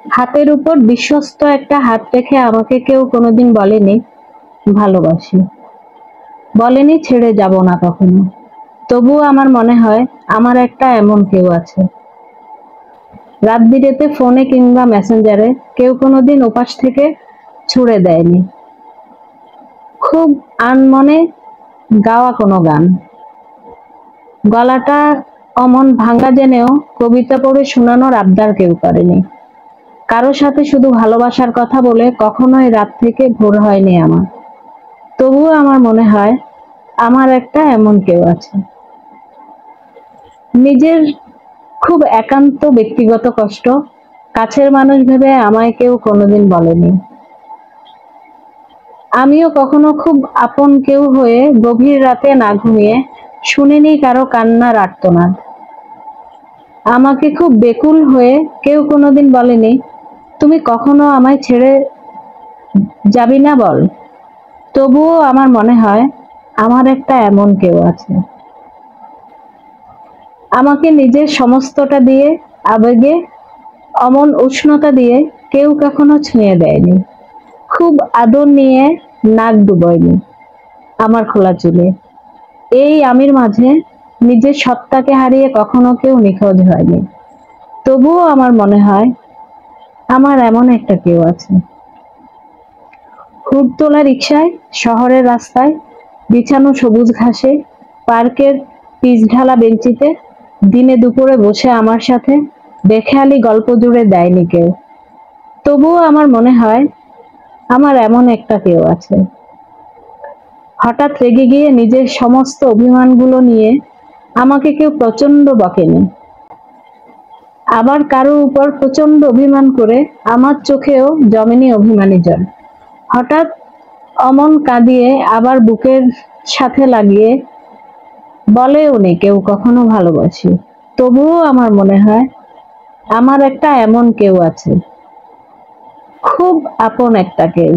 হাতের উপর বিশ্বস্ত একটা হাত রেখে আমাকে কেউ কোনোদিন বলেনি ভালোবাসি, বলেনি ছেড়ে যাব না কখনো। তবুও আমার মনে হয় আমার একটা এমন কেউ আছে। রাত বিরেতে ফোনে কিংবা মেসেঞ্জারে কেউ কোনোদিন ওপাশ থেকে ছুড়ে দেয়নি খুব আনমনে গাওয়া কোনো গান। গলাটা অমন ভাঙা জেনেও কবিতা পড়ে শোনানোর আবদার কেউ করেনি। কারো সাথে শুধু ভালোবাসার কথা বলে কখনোই রাত থেকে ভোর হয়নি আমার। তবুও আমার মনে হয় আমার একটা এমন কেউ আছে। নিজের খুব একান্ত ব্যক্তিগত কষ্ট কাছের মানুষ ভেবে আমায় কেউ কোনোদিন বলেনি। আমিও কখনো খুব আপন কেউ হয়ে গভীর রাতে না ঘুমিয়ে শুনিনি কারো কান্নার আর্তনাদ। আমাকে খুব বেকুল হয়ে কেউ কোনোদিন বলেনি তুমি কখনো আমায় ছেড়ে যাবি না বল। তবুও আমার মনে হয় আমার একটা এমন কেউ আছে। আমাকে নিজের সমস্তটা দিয়ে, আবেগে অমন উষ্ণতা দিয়ে কেউ কখনো ছুঁয়ে দেয়নি। খুব আদর নিয়ে নাক ডুবোয়নি আমার খোলা চুলে। এই আমির মাঝে নিজের সত্তাকে হারিয়ে কখনো কেউ নিখোঁজ হয়নি। তবুও আমার মনে হয় আমার এমন একটা কেউ আছে। হুড তোলা রিকশায়, শহরের রাস্তায়, বিছানো সবুজ ঘাসে, পার্কের পিচ ঢালা বেঞ্চিতে দিনে দুপুরে বসে আমার সাথে বেখেয়ালি গল্প জুড়ে দেয়নি কেউ। তবুও আমার মনে হয় আমার এমন একটা কেউ আছে। হঠাৎ রেগে গিয়ে নিজের সমস্ত অভিমানগুলো নিয়ে আমাকে কেউ প্রচন্ড বকেনি, আবার কারো উপর প্রচন্ড অভিমান করে আমার চোখেও জমেনি অভিমানী জল। হঠাৎ অমন কাঁদিয়ে আবার বুকের সাথে লাগিয়ে বলেও নি কেউ কখনো ভালোবাসি। তবুও আমার মনে হয় আমার একটা এমন কেউ আছে, খুব আপন একটা কেউ।